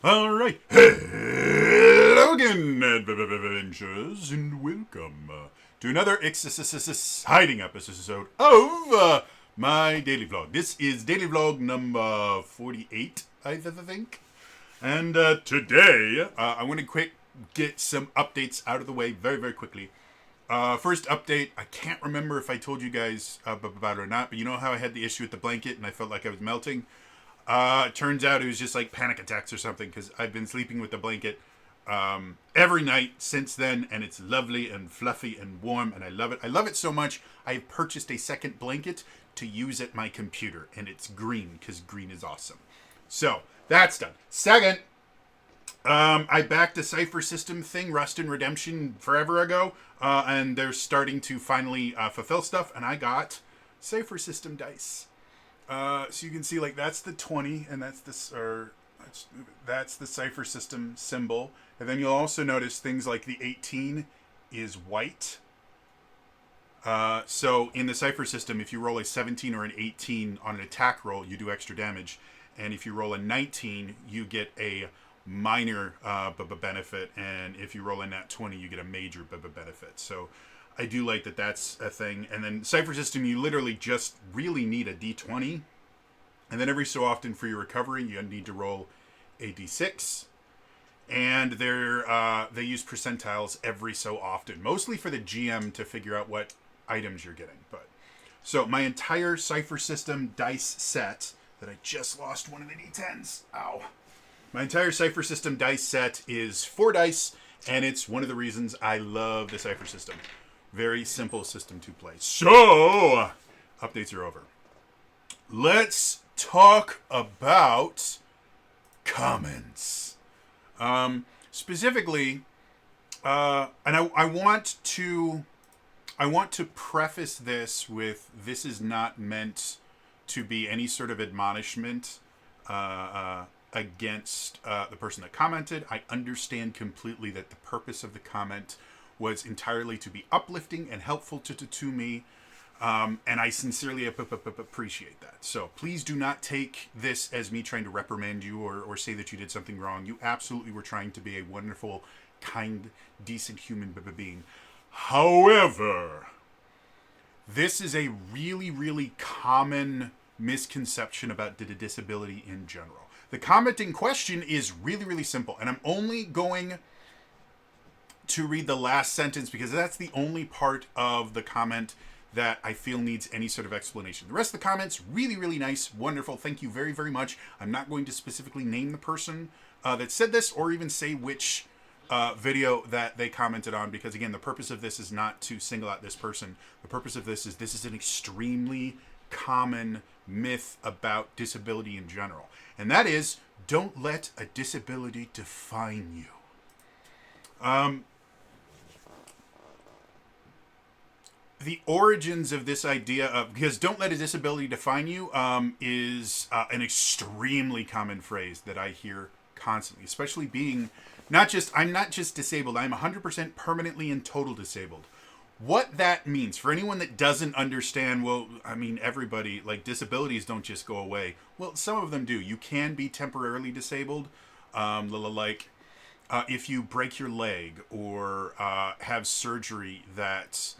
All right. Hello again, adventurers, and welcome to another exciting episode of my daily vlog. This is daily vlog number 48, I think. And today, I want to get some updates out of the way very, very quickly. First update, I can't remember if I told you guys about it or not, but you know how I had the issue with the blanket and I felt like I was melting? It turns out it was just like panic attacks or something because I've been sleeping with the blanket every night since then, and it's lovely and fluffy and warm, and I love it. I love it so much, I've purchased a second blanket to use at my computer, and it's green because green is awesome. So, that's done. Second, I backed a Cypher System thing, Rust and Redemption, forever ago, and they're starting to finally fulfill stuff, and I got Cypher System dice. So you can see, like, that's the 20, and that's that's the Cypher System symbol. And then you'll also notice things like the 18 is white. So in the Cypher System, if you roll a 17 or an 18 on an attack roll, you do extra damage. And if you roll a 19, you get a minor benefit. And if you roll a nat 20, you get a major benefit. So I do like that that's a thing. And then Cypher System, you literally just really need a d20. And then every so often for your recovery, you need to roll a d6. And they use percentiles every so often, mostly for the GM to figure out what items you're getting. But so my entire Cypher System dice set that I just lost one of the d10s. Ow. My entire Cypher System dice set is 4 dice, and it's one of the reasons I love the Cypher System. Very simple system to play. So, updates are over. Let's talk about comments. Specifically, and I want to preface this with, this is not meant to be any sort of admonishment against the person that commented. I understand completely that the purpose of the comment was entirely to be uplifting and helpful to me, and I sincerely appreciate that. So please do not take this as me trying to reprimand you or say that you did something wrong. You absolutely were trying to be a wonderful, kind, decent human being. However, this is a really, really common misconception about disability in general. The comment in question is really, really simple, and I'm only going to read the last sentence because that's the only part of the comment that I feel needs any sort of explanation. The rest of the comments, really, really nice, wonderful. Thank you very, very much. I'm not going to specifically name the person that said this or even say which video that they commented on, because again, the purpose of this is not to single out this person. The purpose of this is an extremely common myth about disability in general. And that is, don't let a disability define you. The origins of this idea of, because don't let a disability define you, is an extremely common phrase that I hear constantly, especially being I'm not just disabled, I'm 100% permanently and total disabled. What that means, for anyone that doesn't understand, well, I mean, everybody, like, disabilities don't just go away. Well, some of them do. You can be temporarily disabled, if you break your leg or have surgery that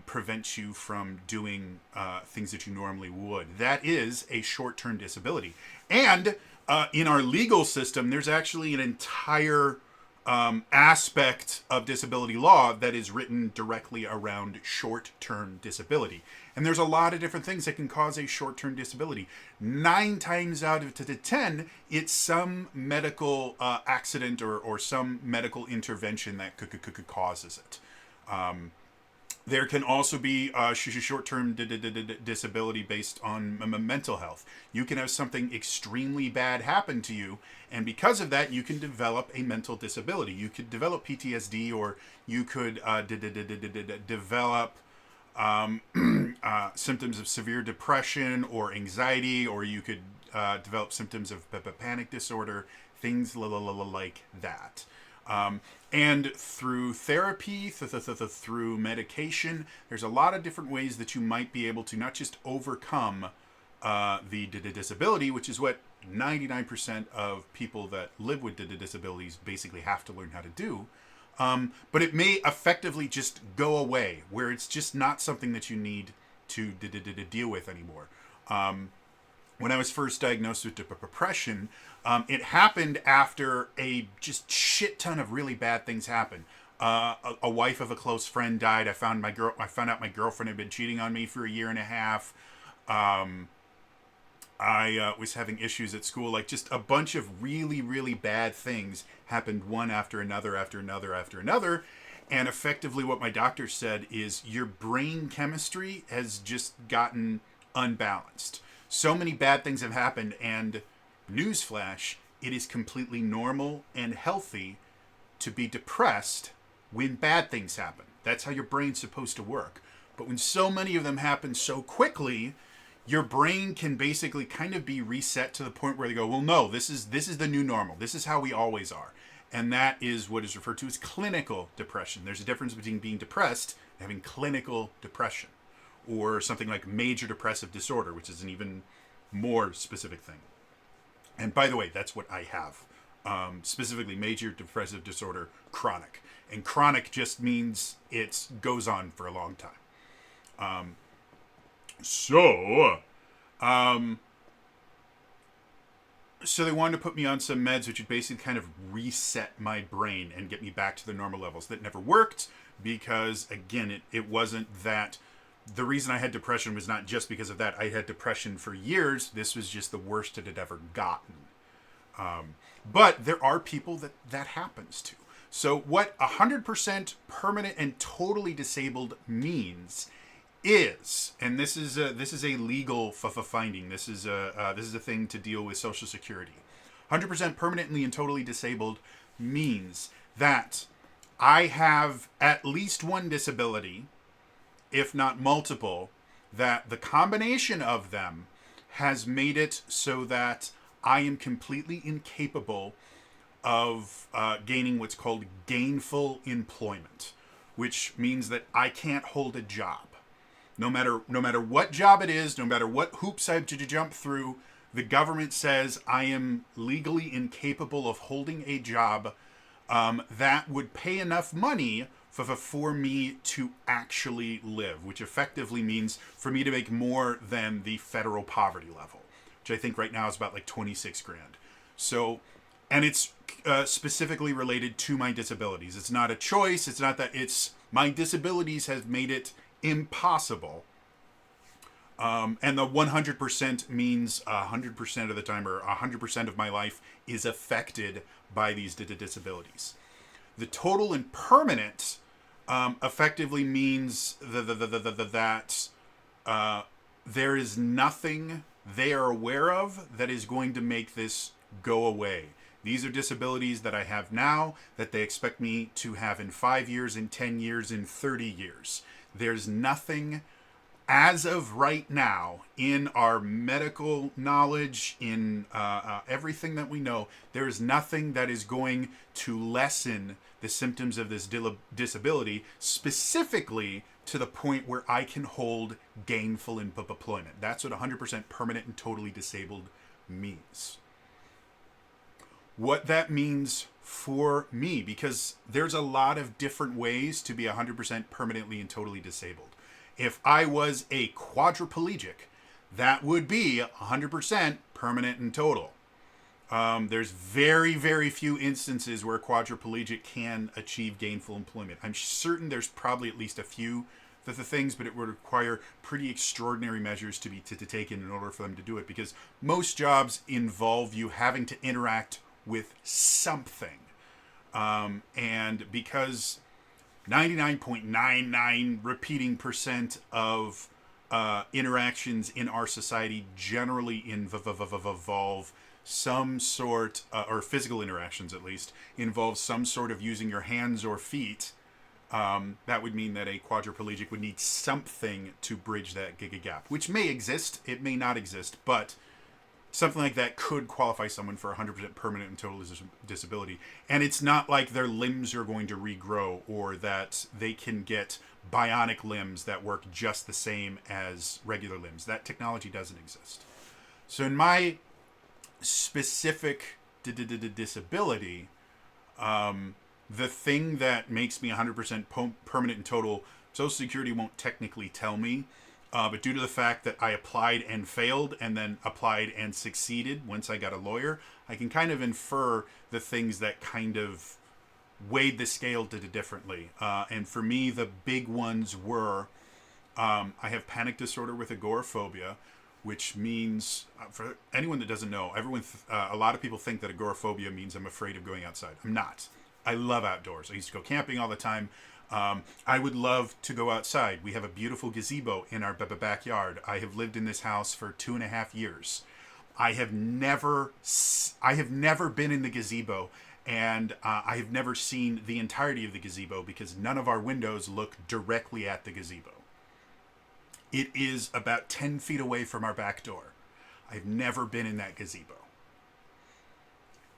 prevents you from doing things that you normally would. That is a short-term disability. And in our legal system, there's actually an entire aspect of disability law that is written directly around short-term disability. And there's a lot of different things that can cause a short-term disability. 9 times out of 10, it's some medical accident or some medical intervention that could causes it. There can also be short-term disability based on mental health. You can have something extremely bad happen to you, and because of that, you can develop a mental disability. You could develop PTSD, or you could develop symptoms of severe depression or anxiety, or you could develop symptoms of panic disorder, things like that. And through therapy, through medication, there's a lot of different ways that you might be able to not just overcome the disability, which is what 99% of people that live with disabilities basically have to learn how to do. But it may effectively just go away, where it's just not something that you need to deal with anymore. When I was first diagnosed with depression, it happened after a just shit ton of really bad things happened. A wife of a close friend died. I found out my girlfriend had been cheating on me for a year and a half. I was having issues at school. Like, just a bunch of really, really bad things happened, one after another, after another, after another. And effectively what my doctor said is your brain chemistry has just gotten unbalanced. So many bad things have happened, and newsflash, it is completely normal and healthy to be depressed when bad things happen. That's how your brain's supposed to work. But when so many of them happen so quickly, your brain can basically kind of be reset to the point where they go, well, no, this is the new normal. This is how we always are. And that is what is referred to as clinical depression. There's a difference between being depressed and having clinical depression, or something like major depressive disorder, which is an even more specific thing. And by the way, that's what I have. Specifically, major depressive disorder, chronic. And chronic just means it goes on for a long time. So they wanted to put me on some meds which would basically kind of reset my brain and get me back to the normal levels. That never worked because, again, it wasn't that. The reason I had depression was not just because of that. I had depression for years. This was just the worst it had ever gotten. But there are people that happens to. So what 100% permanent and totally disabled means is, and this is a legal finding. This is a thing to deal with Social Security. 100% permanently and totally disabled means that I have at least one disability, if not multiple, that the combination of them has made it so that I am completely incapable of gaining what's called gainful employment, which means that I can't hold a job. No matter what job it is, no matter what hoops I have to jump through, the government says I am legally incapable of holding a job that would pay enough money for me to actually live, which effectively means for me to make more than the federal poverty level, which I think right now is about like 26 grand. So, and it's specifically related to my disabilities. It's not a choice. It's not that. It's my disabilities have made it impossible. And the 100% means 100% of the time, or 100% of my life is affected by these disabilities. The total and permanent effectively means that there is nothing they are aware of that is going to make this go away. These are disabilities that I have now that they expect me to have in 5 years, in 10 years, in 30 years. There's nothing as of right now in our medical knowledge, in everything that we know, there is nothing that is going to lessen the symptoms of this disability, specifically to the point where I can hold gainful employment. That's what 100% permanent and totally disabled means. What that means for me, because there's a lot of different ways to be 100% permanently and totally disabled. If I was a quadriplegic, that would be 100% permanent and total. There's very, very few instances where a quadriplegic can achieve gainful employment. I'm certain there's probably at least a few the things, but it would require pretty extraordinary measures to be taken in order for them to do it, because most jobs involve you having to interact with something. And because 99.99 repeating percent of interactions in our society generally involve some sort, or physical interactions at least, involve some sort of using your hands or feet, that would mean that a quadriplegic would need something to bridge that gap, which may exist, it may not exist, but something like that could qualify someone for 100% permanent and total disability. And it's not like their limbs are going to regrow, or that they can get bionic limbs that work just the same as regular limbs. That technology doesn't exist. So in my specific disability, the thing that makes me 100% permanent and total, Social Security won't technically tell me, but due to the fact that I applied and failed and then applied and succeeded once I got a lawyer, I can kind of infer the things that kind of weighed the scale differently. And for me, the big ones were, I have panic disorder with agoraphobia, which means, for anyone that doesn't know, a lot of people think that agoraphobia means I'm afraid of going outside. I'm not. I love outdoors. I used to go camping all the time. I would love to go outside. We have a beautiful gazebo in our backyard. I have lived in this house for 2.5 years. I have never been in the gazebo, and I have never seen the entirety of the gazebo because none of our windows look directly at the gazebo. It is about 10 feet away from our back door. I've never been in that gazebo.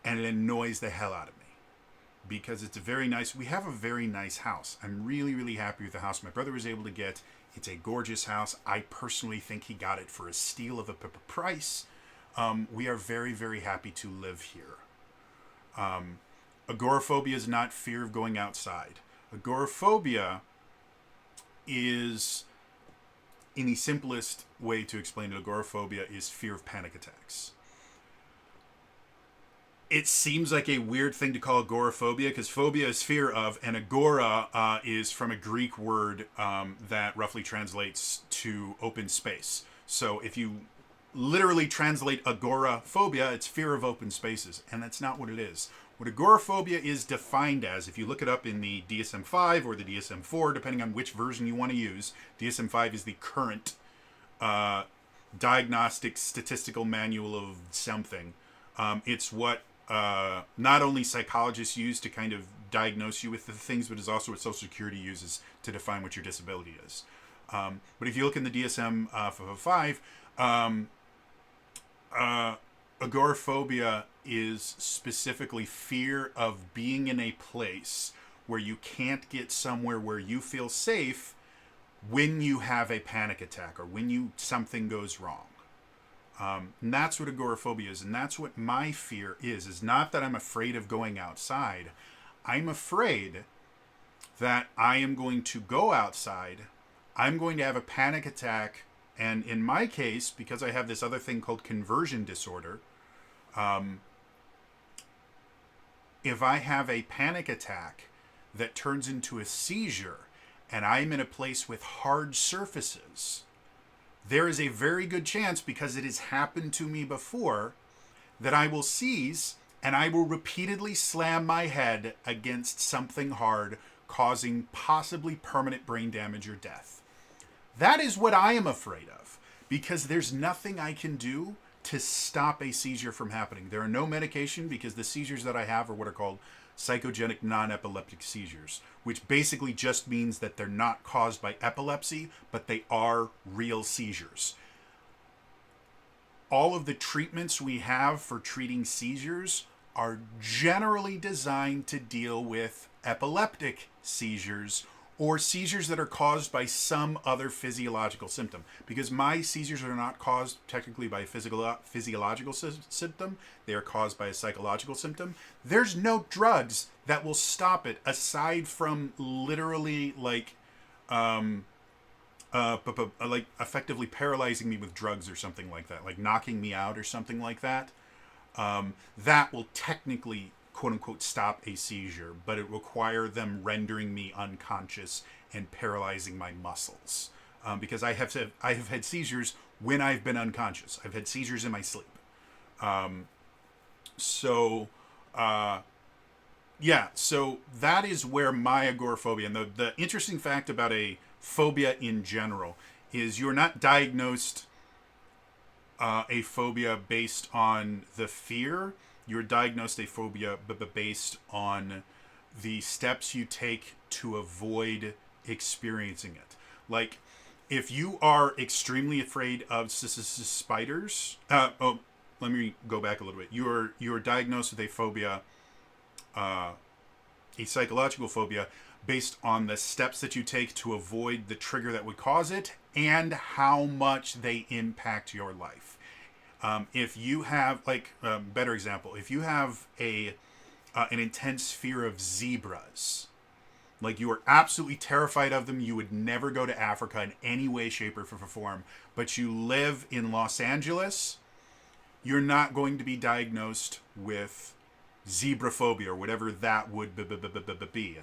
And it annoys the hell out of me because we have a very nice house. I'm really, really happy with the house my brother was able to get. It's a gorgeous house. I personally think he got it for a steal of a price. We are very, very happy to live here. Agoraphobia is not fear of going outside. Agoraphobia is, in the simplest way to explain it, agoraphobia is fear of panic attacks. It seems like a weird thing to call agoraphobia because phobia is fear of, and agora is from a Greek word that roughly translates to open space. So if you literally translate agoraphobia, it's fear of open spaces, and that's not what it is. What agoraphobia is defined as, if you look it up in the DSM-5 or the DSM-4, depending on which version you want to use, DSM-5 is the current diagnostic statistical manual of something. It's what not only psychologists use to kind of diagnose you with the things, but is also what Social Security uses to define what your disability is. But if you look in the DSM-5, agoraphobia is specifically fear of being in a place where you can't get somewhere where you feel safe when you have a panic attack or when something goes wrong. And that's what agoraphobia is, and that's what my fear is not that I'm afraid of going outside. I'm afraid that I am going to go outside, I'm going to have a panic attack, and in my case, because I have this other thing called conversion disorder, if I have a panic attack that turns into a seizure and I'm in a place with hard surfaces, there is a very good chance, because it has happened to me before, that I will seize and I will repeatedly slam my head against something hard, causing possibly permanent brain damage or death. That is what I am afraid of, because there's nothing I can do to stop a seizure from happening. There are no medication, because the seizures that I have are what are called psychogenic non-epileptic seizures, which basically just means that they're not caused by epilepsy, but they are real seizures. All of the treatments we have for treating seizures are generally designed to deal with epileptic seizures or seizures that are caused by some other physiological symptom. Because my seizures are not caused technically by a physiological symptom, they are caused by a psychological symptom. There's no drugs that will stop it aside from literally like effectively paralyzing me with drugs or something like that, like knocking me out or something like that. That will technically quote-unquote stop a seizure, but it require them rendering me unconscious and paralyzing my muscles. Because I have had seizures when I've been unconscious. I've had seizures in my sleep. So that is where my agoraphobia, and the interesting fact about a phobia in general is you're not diagnosed a phobia based on the fear. You're diagnosed a phobia based on the steps you take to avoid experiencing it. Like, if you are extremely afraid of spiders, let me go back a little bit. You are diagnosed with a phobia, a psychological phobia, based on the steps that you take to avoid the trigger that would cause it and how much they impact your life. If you have, like, better example, if you have an intense fear of zebras, like you are absolutely terrified of them, you would never go to Africa in any way, shape, or form, but you live in Los Angeles, you're not going to be diagnosed with zebraphobia or whatever that would be.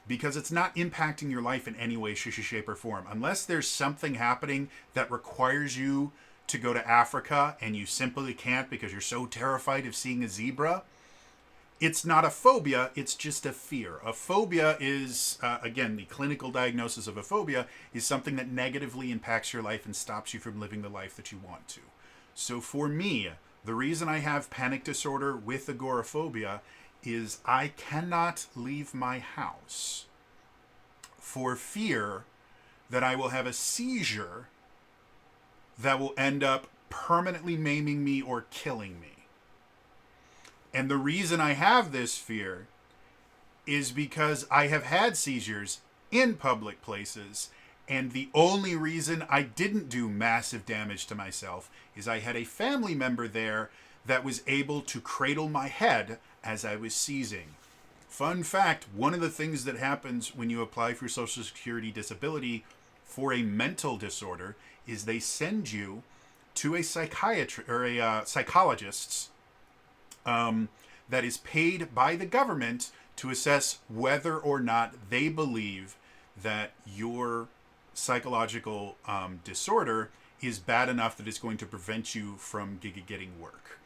Because it's not impacting your life in any way, shape, or form. Unless there's something happening that requires you to go to Africa and you simply can't because you're so terrified of seeing a zebra, it's not a phobia, it's just a fear. A phobia is, again, the clinical diagnosis of a phobia is something that negatively impacts your life and stops you from living the life that you want to. So for me, the reason I have panic disorder with agoraphobia is I cannot leave my house for fear that I will have a seizure that will end up permanently maiming me or killing me. And the reason I have this fear is because I have had seizures in public places, and the only reason I didn't do massive damage to myself is I had a family member there that was able to cradle my head as I was seizing. Fun fact, one of the things that happens when you apply for Social Security disability for a mental disorder is they send you to a psychiatrist or a psychologist's that is paid by the government to assess whether or not they believe that your psychological disorder is bad enough that it's going to prevent you from getting work.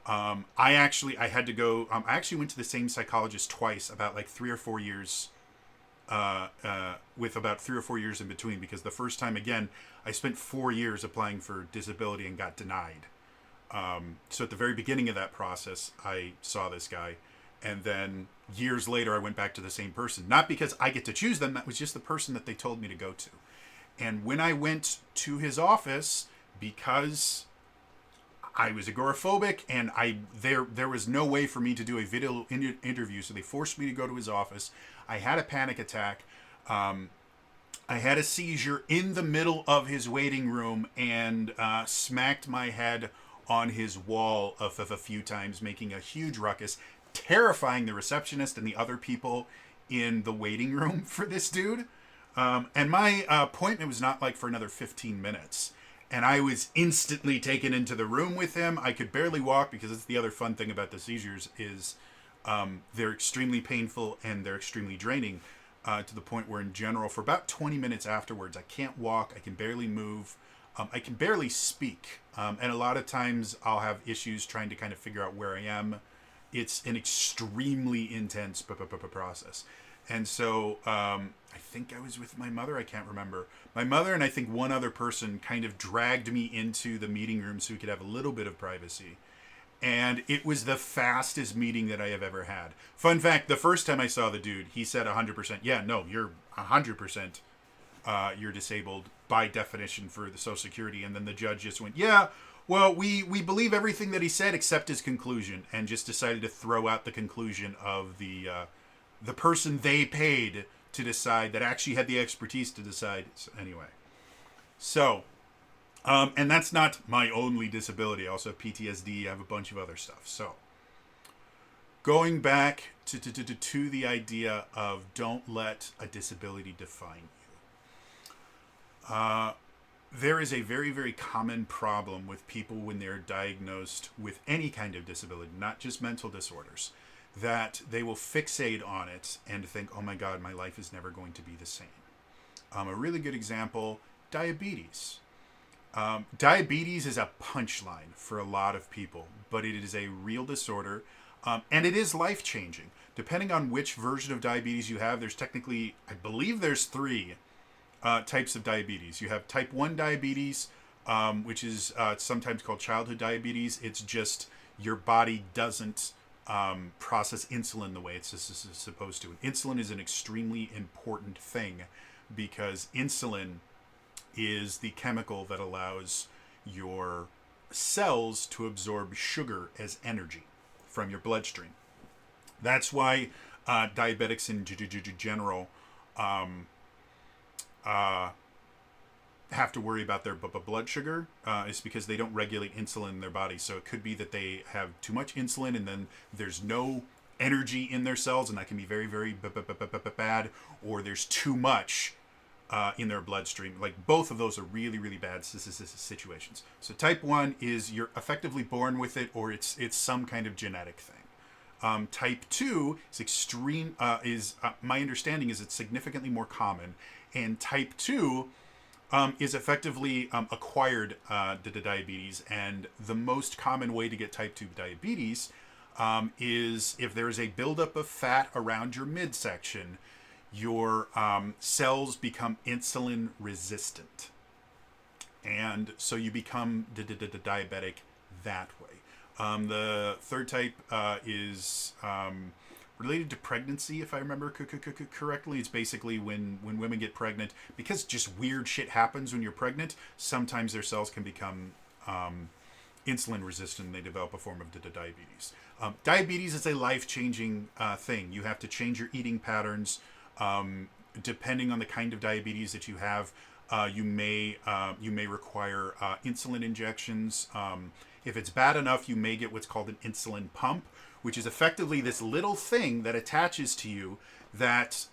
I had to go. I actually went to the same psychologist twice, about like 3 or 4 years, with about 3 or 4 years in between. Because the first time, again, I spent 4 years applying for disability and got denied. So at the very beginning of that process, I saw this guy, and then years later, I went back to the same person. Not because I get to choose them; that was just the person that they told me to go to. And when I went to his office, because I was agoraphobic, and there was no way for me to do a video interview, so they forced me to go to his office. I had a panic attack. I had a seizure in the middle of his waiting room and smacked my head on his wall a few times, making a huge ruckus, terrifying the receptionist and the other people in the waiting room for this dude. And my appointment was not like for another 15 minutes. And I was instantly taken into the room with him. I could barely walk, because it's the other fun thing about the seizures is they're extremely painful and they're extremely draining, to the point where in general, for about 20 minutes afterwards, I can't walk, I can barely move, I can barely speak. And a lot of times I'll have issues trying to kind of figure out where I am. It's an extremely intense process. And so I think I was with my mother. I can't remember. My mother and I think one other person kind of dragged me into the meeting room so we could have a little bit of privacy. And it was the fastest meeting that I have ever had. Fun fact, the first time I saw the dude, he said 100%, yeah, no, you're 100%, you're disabled by definition for the Social Security. And then the judge just went, yeah, well, we believe everything that he said except his conclusion, and just decided to throw out the conclusion of the person they paid to decide, that actually had the expertise to decide. So anyway, so, and that's not my only disability. I also have PTSD. I have a bunch of other stuff. So going back to the idea of don't let a disability define you. There is a very, very common problem with people when they're diagnosed with any kind of disability, not just mental disorders, that they will fixate on it and think, oh my God, my life is never going to be the same. A really good example, diabetes. Diabetes is a punchline for a lot of people, but it is a real disorder, and it is life-changing. Depending on which version of diabetes you have, there's technically, I believe there's 3 types of diabetes. You have type 1 diabetes, which is sometimes called childhood diabetes. It's just your body doesn't process insulin the way it's supposed to. And insulin is an extremely important thing, because insulin is the chemical that allows your cells to absorb sugar as energy from your bloodstream. That's why diabetics in general have to worry about their blood sugar is because they don't regulate insulin in their body. So it could be that they have too much insulin and then there's no energy in their cells, and that can be very, very bad, or there's too much in their bloodstream. Like, both of those are really, really bad situations. So type 1 is you're effectively born with it, or it's some kind of genetic thing. Type 2 is extreme, my understanding is it's significantly more common. And type 2 is effectively acquired diabetes. And the most common way to get type 2 diabetes is if there is a buildup of fat around your midsection, your cells become insulin resistant. And so you become diabetic that way. The third type is related to pregnancy, if I remember correctly. It's basically when women get pregnant, because just weird shit happens when you're pregnant, sometimes their cells can become insulin resistant and they develop a form of diabetes. Diabetes is a life-changing thing. You have to change your eating patterns. Depending on the kind of diabetes that you have, you may require insulin injections. If it's bad enough, you may get what's called an insulin pump, which is effectively this little thing that attaches to you that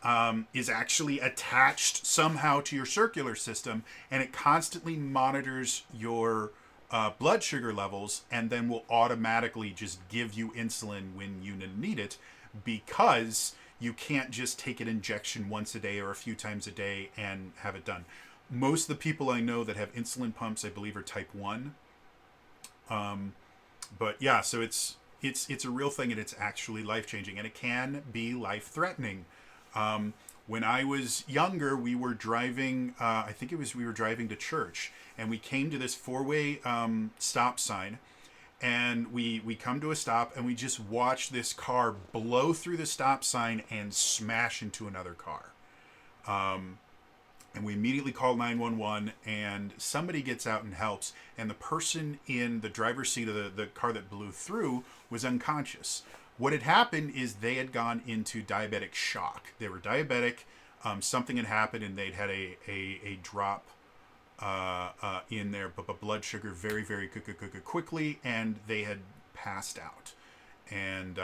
is actually attached somehow to your circular system, and it constantly monitors your blood sugar levels and then will automatically just give you insulin when you need it, because you can't just take an injection once a day or a few times a day and have it done. Most of the people I know that have insulin pumps, I believe, are type 1. But yeah, so it's a real thing, and it's actually life-changing, and it can be life-threatening. When I was younger, we were driving, we were driving to church, and we came to this 4-way stop sign, and we come to a stop, and we just watch this car blow through the stop sign and smash into another car. And we immediately call 911, and somebody gets out and helps, and the person in the driver's seat of the car that blew through was unconscious. What had happened is they had gone into diabetic shock. They were diabetic, something had happened, and they'd had a drop in their blood sugar very, very quickly, and they had passed out. And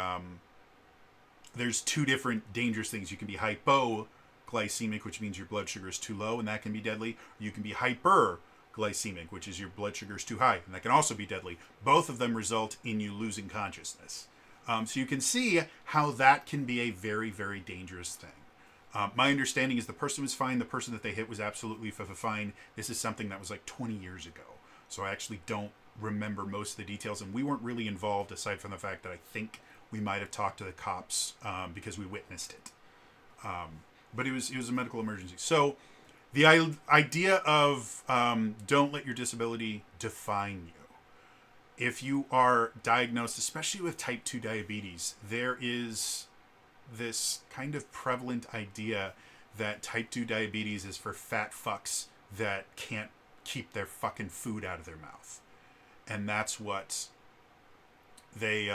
there's two different dangerous things. You can be hypoglycemic, which means your blood sugar is too low, and that can be deadly. You can be hyperglycemic, which is your blood sugar is too high, and that can also be deadly. Both of them result in you losing consciousness. So you can see how that can be a very, very dangerous thing. My understanding is the person was fine. The person that they hit was absolutely fine. This is something that was like 20 years ago. So I actually don't remember most of the details, and we weren't really involved aside from the fact that I think we might have talked to the cops because we witnessed it. But it was a medical emergency. So the idea of don't let your disability define you. If you are diagnosed, especially with type 2 diabetes, there is this kind of prevalent idea that type 2 diabetes is for fat fucks that can't keep their fucking food out of their mouth. And that's what they...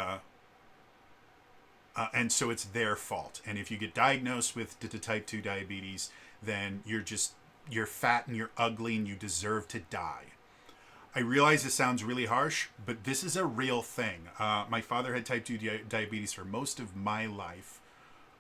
and so it's their fault. And if you get diagnosed with type 2 diabetes, then you're fat and you're ugly and you deserve to die. I realize this sounds really harsh, but this is a real thing. My father had type 2 diabetes for most of my life.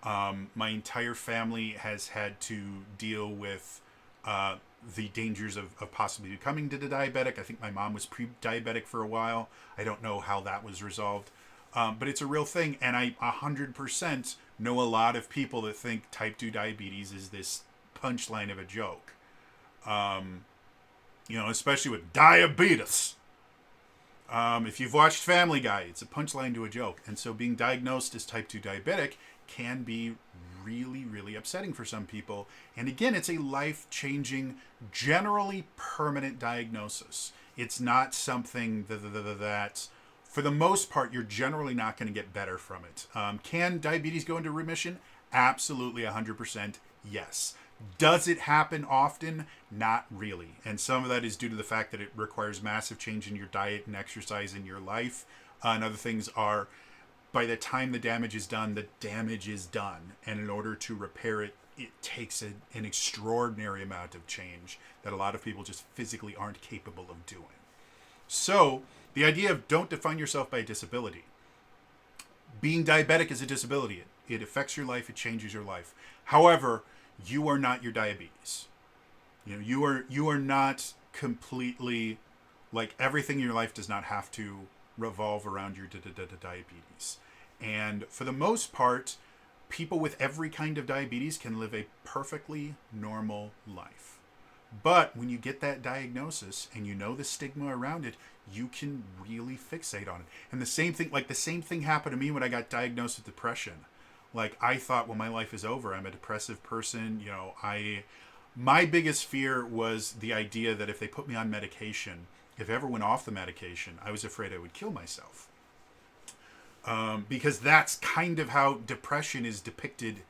My entire family has had to deal with the dangers of possibly becoming diabetic. I think my mom was pre-diabetic for a while. I don't know how that was resolved. But it's a real thing, and I 100% know a lot of people that think type 2 diabetes is this punchline of a joke. Especially with diabetes. If you've watched Family Guy, it's a punchline to a joke. And so being diagnosed as type 2 diabetic can be really, really upsetting for some people. And again, it's a life-changing, generally permanent diagnosis. It's not something that for the most part, you're generally not going to get better from it. Can diabetes go into remission? Absolutely, 100% yes. Does it happen often? Not really. And some of that is due to the fact that it requires massive change in your diet and exercise in your life. And other things are, by the time the damage is done, the damage is done. And in order to repair it it takes an extraordinary amount of change that a lot of people just physically aren't capable of doing. So the idea of don't define yourself by a disability. Being diabetic is a disability. It affects your life. It changes your life. However, you are not your diabetes. You are not completely, like, everything in your life does not have to revolve around your diabetes. And for the most part, people with every kind of diabetes can live a perfectly normal life. But when you get that diagnosis and you know the stigma around it, you can really fixate on it. And the same thing happened to me when I got diagnosed with depression. Like, I thought, well, my life is over. I'm a depressive person. My biggest fear was the idea that if they put me on medication, if I ever went off the medication, I was afraid I would kill myself. Because that's kind of how depression is depicted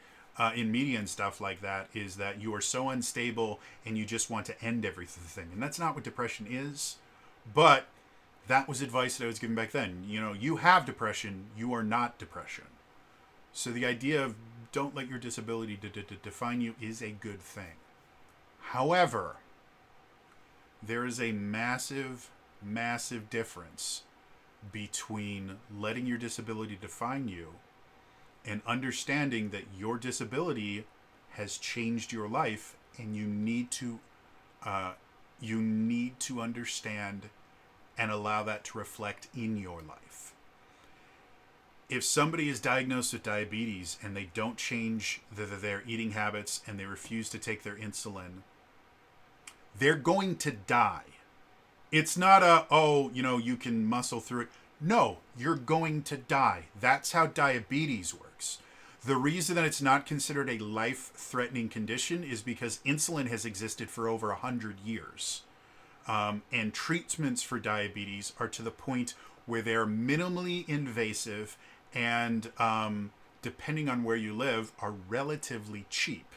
in media and stuff like that, is that you are so unstable and you just want to end everything. And that's not what depression is. But that was advice that I was given back then. You have depression, you are not depression. So the idea of don't let your disability define you is a good thing. However, there is a massive, massive difference between letting your disability define you and understanding that your disability has changed your life, and you need to understand and allow that to reflect in your life. If somebody is diagnosed with diabetes and they don't change their eating habits and they refuse to take their insulin, they're going to die. It's not you can muscle through it. No, you're going to die. That's how diabetes works. The reason that it's not considered a life-threatening condition is because insulin has existed for over 100 years. And treatments for diabetes are to the point where they're minimally invasive and, depending on where you live, are relatively cheap.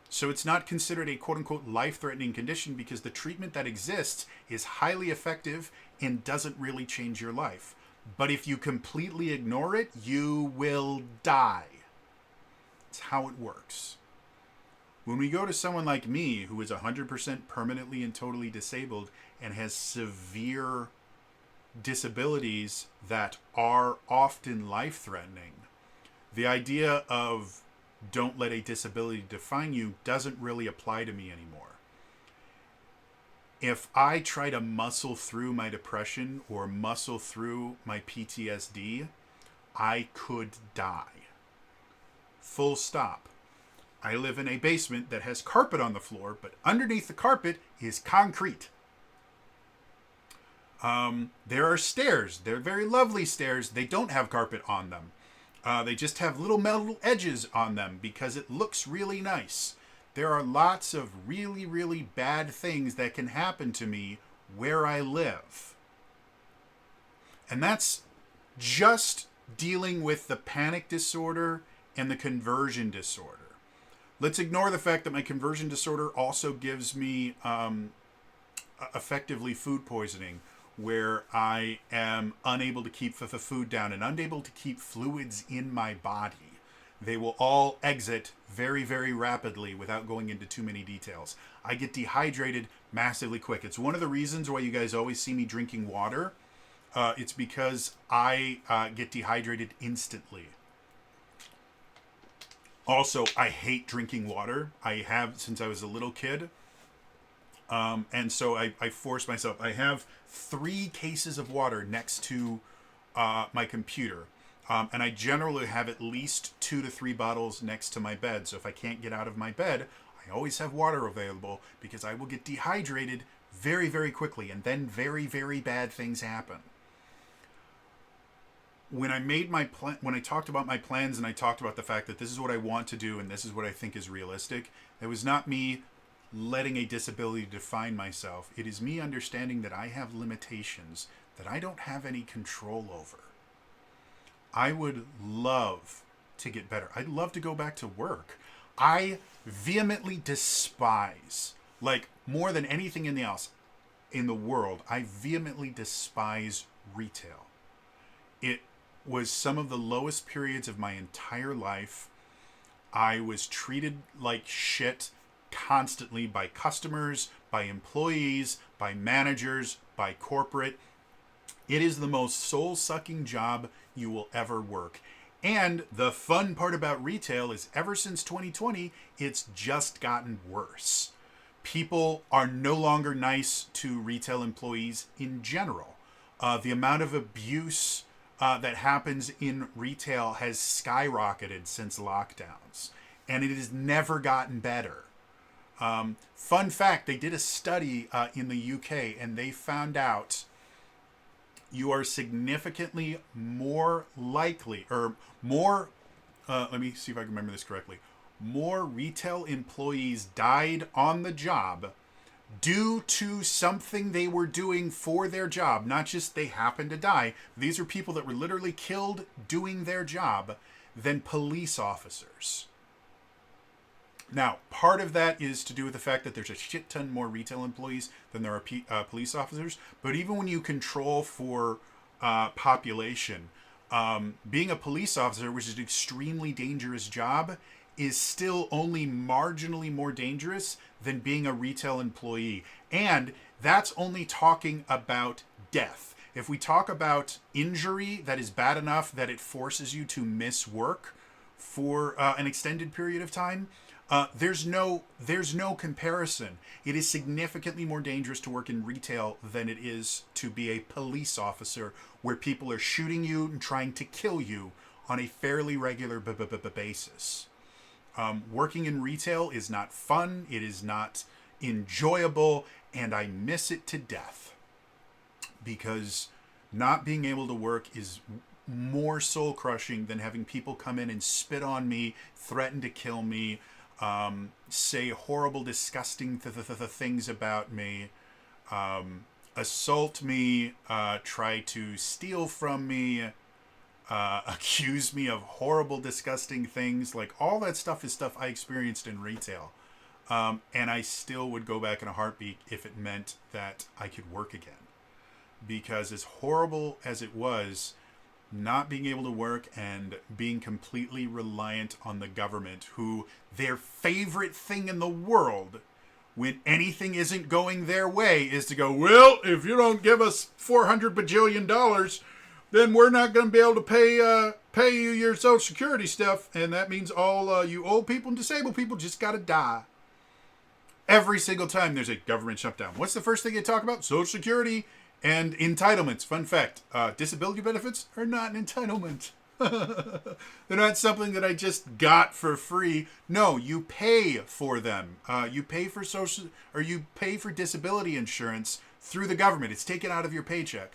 So it's not considered a quote-unquote life-threatening condition because the treatment that exists is highly effective and doesn't really change your life. But if you completely ignore it, you will die. It's how it works. When we go to someone like me, who is 100% permanently and totally disabled and has severe disabilities that are often life-threatening, the idea of don't let a disability define you doesn't really apply to me anymore. If I try to muscle through my depression or muscle through my PTSD, I could die. Full stop. I live in a basement that has carpet on the floor, but underneath the carpet is concrete. There are stairs. They're very lovely stairs. They don't have carpet on them. They just have little metal edges on them because it looks really nice. There are lots of really, really bad things that can happen to me where I live. And that's just dealing with the panic disorder and the conversion disorder. Let's ignore the fact that my conversion disorder also gives me effectively food poisoning, where I am unable to keep the food down and unable to keep fluids in my body. They will all exit very, very rapidly without going into too many details. I get dehydrated massively quick. It's one of the reasons why you guys always see me drinking water. It's because I get dehydrated instantly. Also, I hate drinking water. I have since I was a little kid. And so I force myself. I have 3 cases of water next to my computer. And I generally have at least 2 to 3 bottles next to my bed. So if I can't get out of my bed, I always have water available because I will get dehydrated very, very quickly. And then very, very bad things happen. When I made my plan, when I talked about my plans and I talked about the fact that this is what I want to do and this is what I think is realistic, it was not me letting a disability define myself. It is me understanding that I have limitations that I don't have any control over. I would love to get better. I'd love to go back to work. I vehemently despise, like more than anything in the world, I vehemently despise retail. It was some of the lowest periods of my entire life. I was treated like shit constantly by customers, by employees, by managers, by corporate. It is the most soul-sucking job you will ever work. And the fun part about retail is ever since 2020, it's just gotten worse. People are no longer nice to retail employees in general. The amount of abuse that happens in retail has skyrocketed since lockdowns, and it has never gotten better. Fun fact, they did a study in the UK, and they found out you are significantly more likely, or more, let me see if I can remember this correctly, more retail employees died on the job due to something they were doing for their job, not just they happened to die. These are people that were literally killed doing their job, than police officers. Now, part of that is to do with the fact that there's a shit ton more retail employees than there are police officers. But even when you control for population, being a police officer, which is an extremely dangerous job, is still only marginally more dangerous than being a retail employee. And that's only talking about death. If we talk about injury that is bad enough that it forces you to miss work for an extended period of time, there's no comparison. It is significantly more dangerous to work in retail than it is to be a police officer, where people are shooting you and trying to kill you on a fairly regular basis. Working in retail is not fun. It is not enjoyable, and I miss it to death, because not being able to work is more soul crushing than having people come in and spit on me, threaten to kill me, say horrible, disgusting things about me, assault me, try to steal from me, accuse me of horrible, disgusting things. Like, all that stuff is stuff I experienced in retail. And I still would go back in a heartbeat if it meant that I could work again. Because as horrible as it was, not being able to work and being completely reliant on the government, who their favorite thing in the world when anything isn't going their way is to go, well, if you don't give us $400 bajillion, then we're not going to be able to pay you your Social Security stuff, and that means all you old people and disabled people just got to die. Every single time there's a government shutdown, what's the first thing they talk about? Social Security and entitlements. Fun fact, disability benefits are not an entitlement. They're not something that I just got for free. No, you pay for them. You pay for you pay for disability insurance through the government. It's taken out of your paycheck.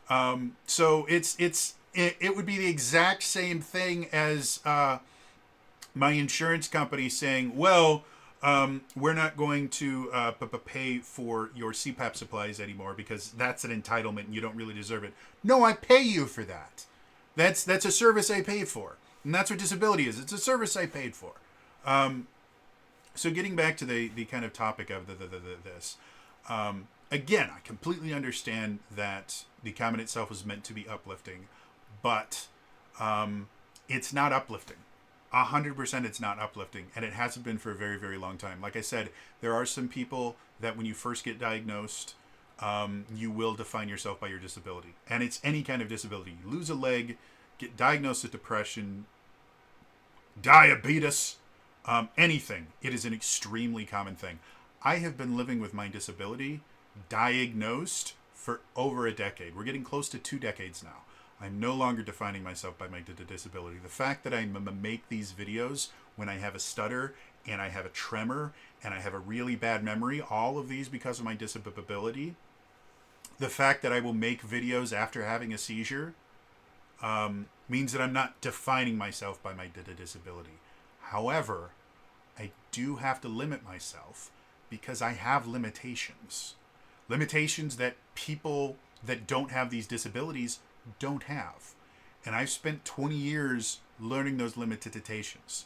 So it would be the exact same thing as my insurance company saying, well, we're not going to pay for your CPAP supplies anymore because that's an entitlement and you don't really deserve it. No, I pay you for that. That's a service I paid for. And that's what disability is. It's a service I paid for. So getting back to the kind of topic of this, again, I completely understand that the comment itself was meant to be uplifting, but it's not uplifting. 100% it's not uplifting, and it hasn't been for a very, very long time. Like I said, there are some people that when you first get diagnosed, you will define yourself by your disability. And it's any kind of disability. You lose a leg, get diagnosed with depression, diabetes, anything. It is an extremely common thing. I have been living with my disability, diagnosed, for over a decade. We're getting close to 2 decades now. I'm no longer defining myself by my disability. The fact that I make these videos when I have a stutter and I have a tremor and I have a really bad memory, all of these because of my disability. The fact that I will make videos after having a seizure means that I'm not defining myself by my disability. However, I do have to limit myself because I have limitations. Limitations that people that don't have these disabilities don't have. And I've spent 20 years learning those limitations.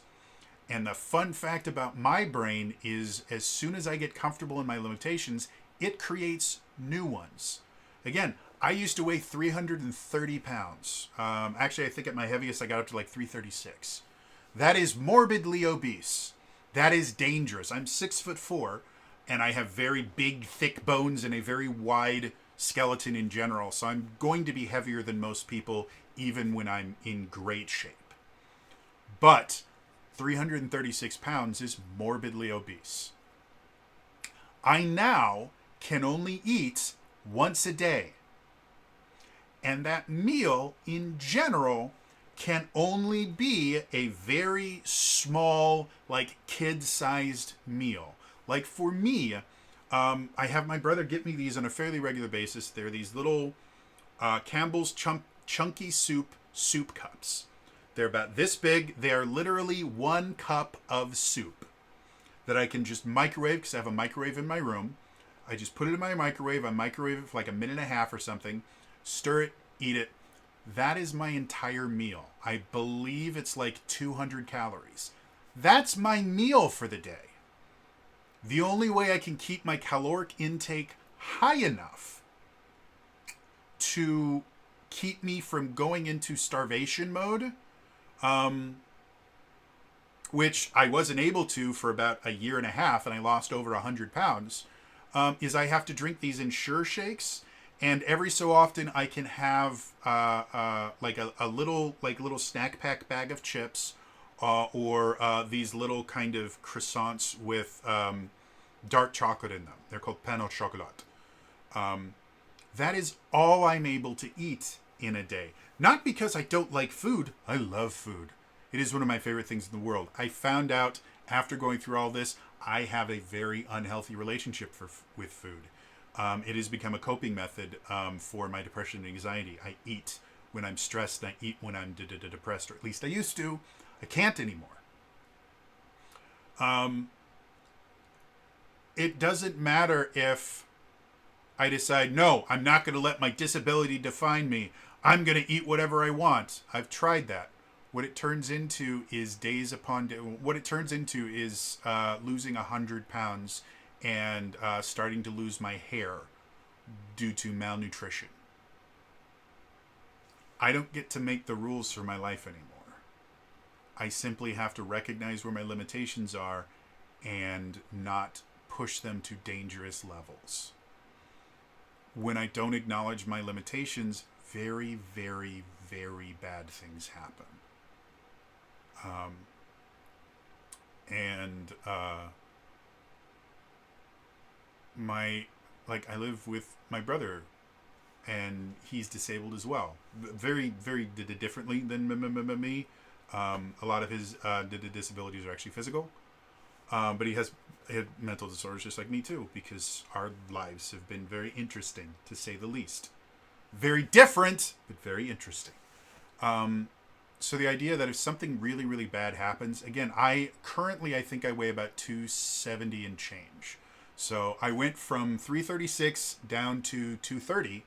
And the fun fact about my brain is as soon as I get comfortable in my limitations, it creates new ones. Again, I used to weigh 330 pounds. Actually, I think at my heaviest I got up to like 336. That is morbidly obese. That is dangerous. I'm 6'4", and I have very big, thick bones and a very wide skeleton in general. So I'm going to be heavier than most people, even when I'm in great shape. But 336 pounds is morbidly obese. I now can only eat once a day. And that meal, in general, can only be a very small, like kid-sized meal. Like for me, I have my brother get me these on a fairly regular basis. They're these little Campbell's Chunky soup cups. They're about this big. They are literally 1 cup of soup that I can just microwave because I have a microwave in my room. I just put it in my microwave. I microwave it for like a minute and a half or something. Stir it, eat it. That is my entire meal. I believe it's like 200 calories. That's my meal for the day. The only way I can keep my caloric intake high enough to keep me from going into starvation mode, which I wasn't able to for about a year and a half, and I lost over 100 pounds, is I have to drink these Ensure shakes. And every so often, I can have like a little snack pack bag of chips, or these little kind of croissants with dark chocolate in them. They're called pain au chocolat. That is all I'm able to eat in a day. Not because I don't like food. I love food. It is one of my favorite things in the world. I found out after going through all this, I have a very unhealthy relationship with food. It has become a coping method for my depression and anxiety. I eat when I'm stressed, and I eat when I'm depressed, or at least I used to. I can't anymore. It doesn't matter if I decide, no, I'm not going to let my disability define me. I'm going to eat whatever I want. I've tried that. What it turns into is days upon day. What it turns into is losing 100 pounds and starting to lose my hair due to malnutrition. I don't get to make the rules for my life anymore. I simply have to recognize where my limitations are and not push them to dangerous levels. When I don't acknowledge my limitations, very, very, very bad things happen. I live with my brother, and he's disabled as well. Very, very differently than me. A lot of his disabilities are actually physical, but he had mental disorders just like me too, because our lives have been very interesting, to say the least. Very different, but very interesting. So the idea that if something really, really bad happens, again, I think I weigh about 270 and change. So I went from 336 down to 230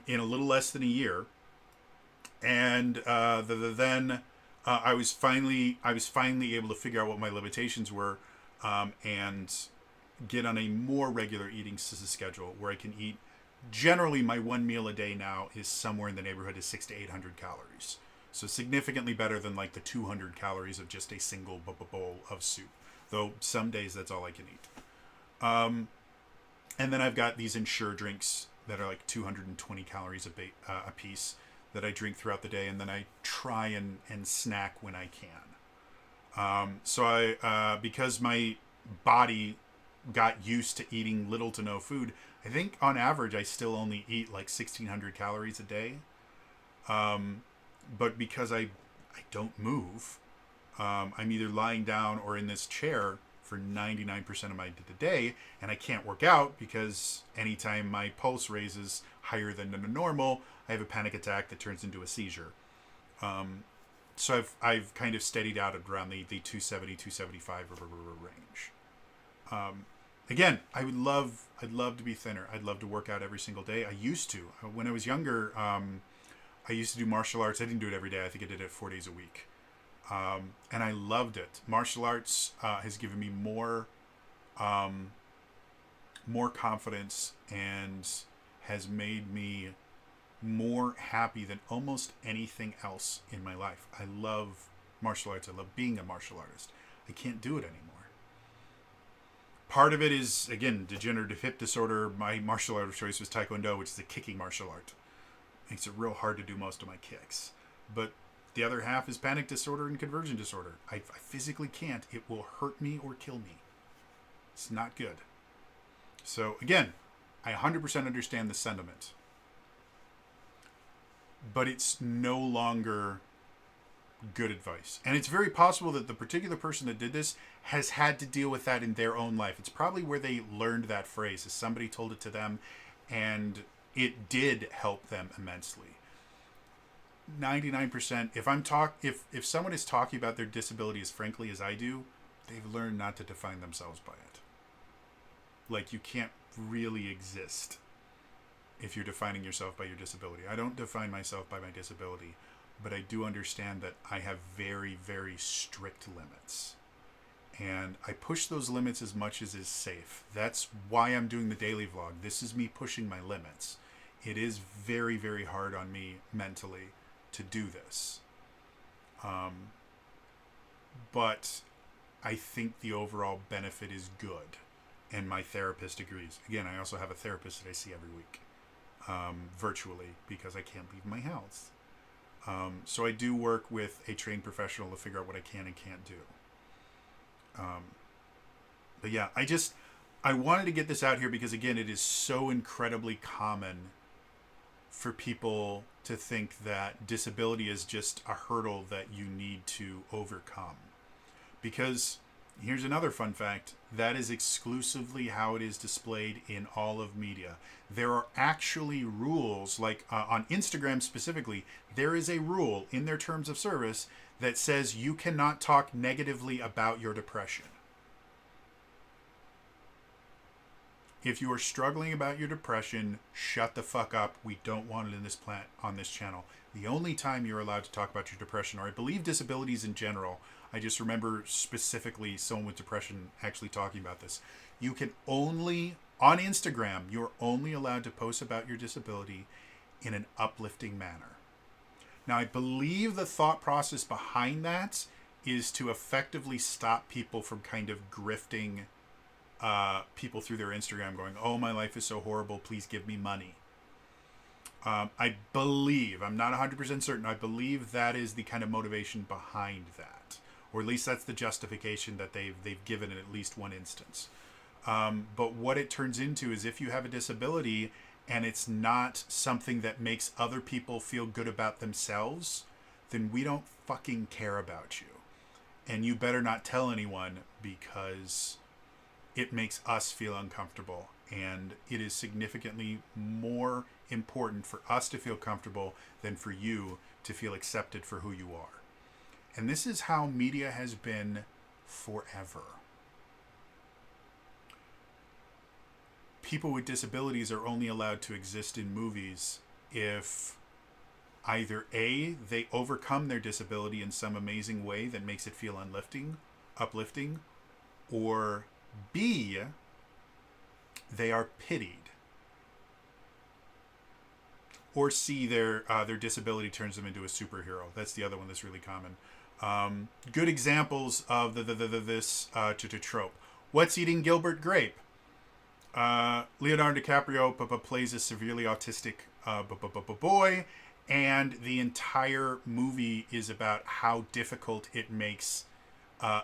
in a little less than a year. And then I was finally able to figure out what my limitations were, and get on a more regular eating schedule where I can eat. Generally, my one meal a day now is somewhere in the neighborhood of 600 to 800 calories. So significantly better than like the 200 calories of just a single bowl of soup. Though some days that's all I can eat. And then I've got these Ensure drinks that are like 220 calories a piece that I drink throughout the day. And then I try and snack when I can. So because my body got used to eating little to no food, I think on average I still only eat like 1,600 calories a day. But because I don't move, I'm either lying down or in this chair for 99% of my day, and I can't work out because anytime my pulse raises higher than normal, I have a panic attack that turns into a seizure. So I've kind of steadied out at around the 270, 275 range. Again, I'd love to be thinner. I'd love to work out every single day. I used to. When I was younger, I used to do martial arts. I didn't do it every day. I think I did it 4 days a week. And I loved it. Martial arts has given me more confidence and has made me more happy than almost anything else in my life. I love martial arts. I love being a martial artist. I can't do it anymore. Part of it is, again, degenerative hip disorder. My martial art of choice was Taekwondo, which is a kicking martial art. Makes it real hard to do most of my kicks. But the other half is panic disorder and conversion disorder. I physically can't. It will hurt me or kill me. It's not good. So, again, I 100% understand the sentiment. But it's no longer good advice. And it's very possible that the particular person that did this has had to deal with that in their own life. It's probably where they learned that phrase, as somebody told it to them, and it did help them immensely. 99%, if someone is talking about their disability as frankly as I do, they've learned not to define themselves by it. Like, you can't really exist if you're defining yourself by your disability. I don't define myself by my disability, but I do understand that I have very, very strict limits. And I push those limits as much as is safe. That's why I'm doing the daily vlog. This is me pushing my limits. It is very, very hard on me mentally to do this. But I think the overall benefit is good. And my therapist agrees. Again, I also have a therapist that I see every week, virtually, because I can't leave my house. So I do work with a trained professional to figure out what I can and can't do. But yeah, I wanted to get this out here because, again, it is so incredibly common for people to think that disability is just a hurdle that you need to overcome. Because here's another fun fact. That is exclusively how it is displayed in all of media. There are actually rules, like on Instagram specifically, there is a rule in their terms of service that says you cannot talk negatively about your depression. If you are struggling about your depression, shut the fuck up. We don't want it in this on this channel. The only time you're allowed to talk about your depression, or I believe disabilities in general, I just remember specifically someone with depression actually talking about this. You can only, on Instagram, you're only allowed to post about your disability in an uplifting manner. Now, I believe the thought process behind that is to effectively stop people from kind of grifting people through their Instagram going, oh, my life is so horrible, please give me money. I believe, I'm not 100% certain, I believe that is the kind of motivation behind that. Or at least that's the justification that they've given in at least one instance. But what it turns into is if you have a disability and it's not something that makes other people feel good about themselves, then we don't fucking care about you. And you better not tell anyone, because it makes us feel uncomfortable. And it is significantly more important for us to feel comfortable than for you to feel accepted for who you are. And this is how media has been forever. People with disabilities are only allowed to exist in movies if either A, they overcome their disability in some amazing way that makes it feel uplifting, or B, they are pitied. Or C, their disability turns them into a superhero. That's the other one that's really common. Good examples of this trope. What's Eating Gilbert Grape? Leonardo DiCaprio plays a severely autistic boy, and the entire movie is about how difficult it makes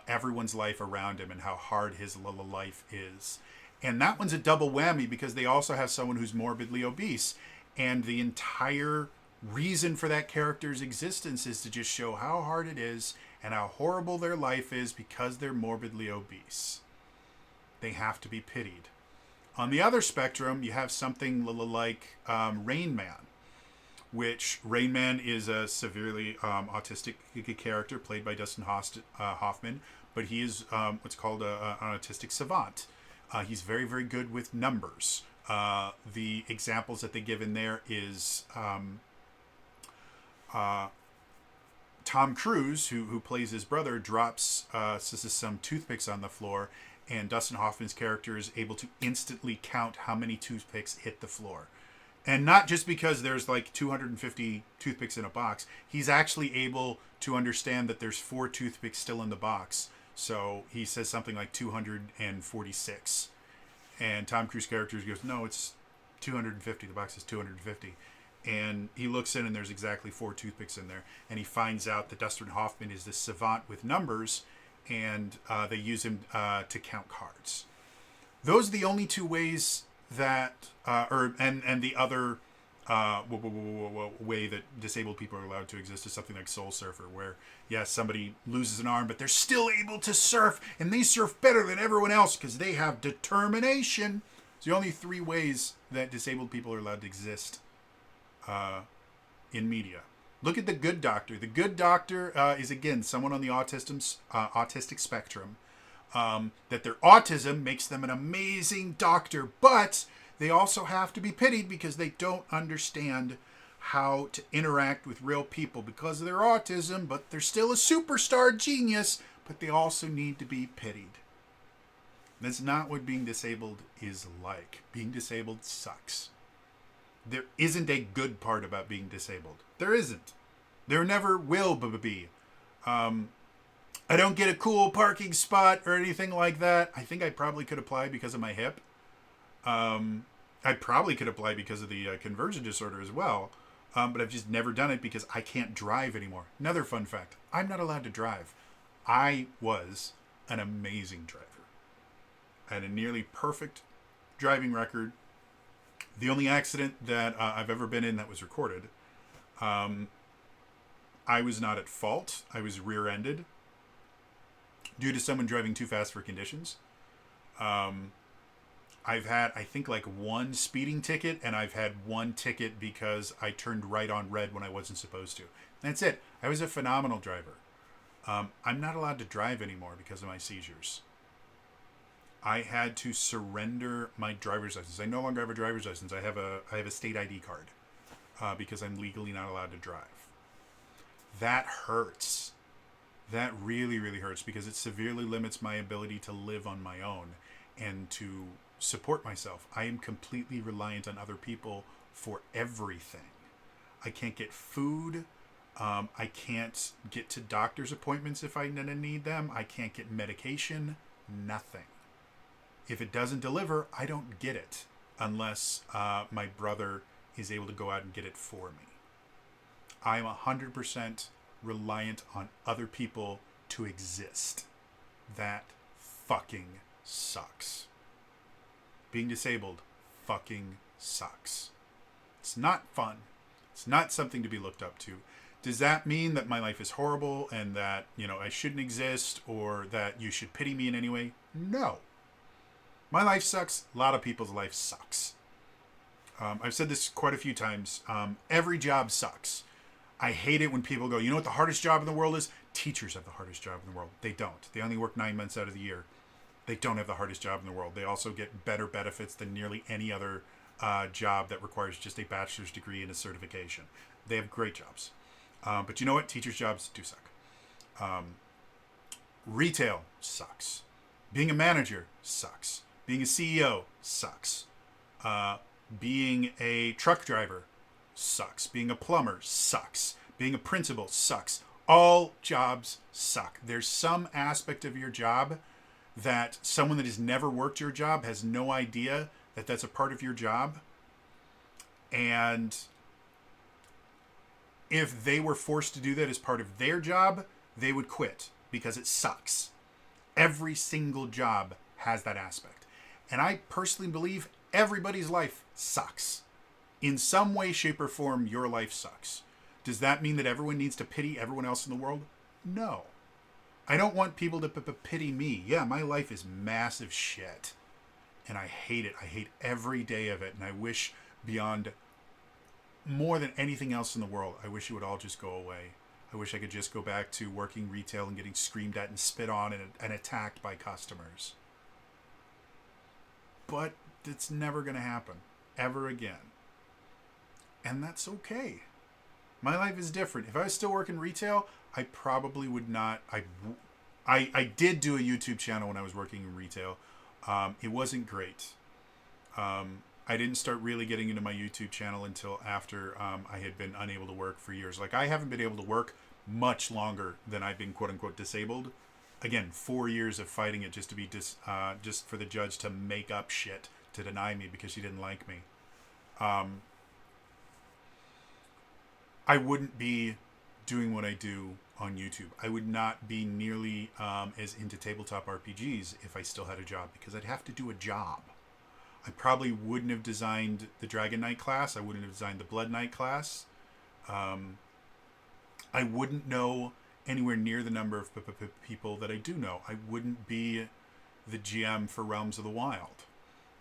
everyone's life around him and how hard his life is. And that one's a double whammy because they also have someone who's morbidly obese. And the entire reason for that character's existence is to just show how hard it is and how horrible their life is because they're morbidly obese. They have to be pitied. On the other spectrum, you have something like Rain Man, which Rain Man is a severely autistic character played by Dustin Hoffman, but he is what's called an autistic savant. He's very, very good with numbers. The examples that they give in there is Tom Cruise, who plays his brother, drops some toothpicks on the floor, and Dustin Hoffman's character is able to instantly count how many toothpicks hit the floor. And not just because there's like 250 toothpicks in a box. He's actually able to understand that there's 4 toothpicks still in the box. So he says something like 246. And Tom Cruise character goes, no, it's 250. The box is 250. And he looks in and there's exactly 4 toothpicks in there. And he finds out that Dustin Hoffman is this savant with numbers, and they use him to count cards. Those are the only 2 ways that, and the other way that disabled people are allowed to exist is something like Soul Surfer, where, yes, somebody loses an arm, but they're still able to surf, and they surf better than everyone else because they have determination. It's the only 3 ways that disabled people are allowed to exist in media. Look at The Good Doctor. The Good Doctor is, again, someone on the autistic spectrum. That their autism makes them an amazing doctor, but they also have to be pitied because they don't understand how to interact with real people because of their autism, but they're still a superstar genius, but they also need to be pitied. That's not what being disabled is like. Being disabled sucks. There isn't a good part about being disabled. There isn't. There never will be. I don't get a cool parking spot or anything like that. I think I probably could apply because of my hip. I probably could apply because of the conversion disorder as well. But I've just never done it because I can't drive anymore. Another fun fact. I'm not allowed to drive. I was an amazing driver. I had a nearly perfect driving record. The only accident that I've ever been in that was recorded, I was not at fault. I was rear-ended due to someone driving too fast for conditions. I've had, I think, like 1 speeding ticket, and I've had 1 ticket because I turned right on red when I wasn't supposed to. That's it. I was a phenomenal driver. I'm not allowed to drive anymore because of my seizures. I had to surrender my driver's license. I no longer have a driver's license. I have a state ID card because I'm legally not allowed to drive. That hurts. That really, really hurts because it severely limits my ability to live on my own and to support myself. I am completely reliant on other people for everything. I can't get food. I can't get to doctor's appointments if I need them. I can't get medication. Nothing. If it doesn't deliver, I don't get it unless my brother is able to go out and get it for me. I'm 100% reliant on other people to exist. That fucking sucks. Being disabled fucking sucks. It's not fun. It's not something to be looked up to. Does that mean that my life is horrible and that, I shouldn't exist or that you should pity me in any way? No. My life sucks. A lot of people's life sucks. I've said this quite a few times. Every job sucks. I hate it when people go, you know what the hardest job in the world is? Teachers have the hardest job in the world. They don't. They only work 9 months out of the year. They don't have the hardest job in the world. They also get better benefits than nearly any other job that requires just a bachelor's degree and a certification. They have great jobs. But you know what? Teachers' jobs do suck. Retail sucks. Being a manager sucks. Being a CEO sucks. Being a truck driver sucks. Being a plumber sucks. Being a principal sucks. All jobs suck. There's some aspect of your job that someone that has never worked your job has no idea that that's a part of your job. And if they were forced to do that as part of their job, they would quit because it sucks. Every single job has that aspect. And I personally believe everybody's life sucks. In some way, shape, or form, your life sucks. Does that mean that everyone needs to pity everyone else in the world? No. I don't want people to pity me. Yeah, my life is massive shit. And I hate it. I hate every day of it. And I wish beyond more than anything else in the world, I wish it would all just go away. I wish I could just go back to working retail and getting screamed at and spit on and attacked by customers. But it's never going to happen. Ever again. And that's okay. My life is different. If I was still working retail, I probably would not. I did do a YouTube channel when I was working in retail. It wasn't great. I didn't start really getting into my YouTube channel until after I had been unable to work for years. Like, I haven't been able to work much longer than I've been quote unquote disabled. Again, 4 years of fighting it just to be just for the judge to make up shit to deny me because she didn't like me. I wouldn't be doing what I do on YouTube. I would not be nearly as into tabletop RPGs if I still had a job, because I'd have to do a job. I probably wouldn't have designed the Dragon Knight class. I wouldn't have designed the Blood Knight class. I wouldn't know anywhere near the number of people that I do know. I wouldn't be the GM for Realms of the Wild.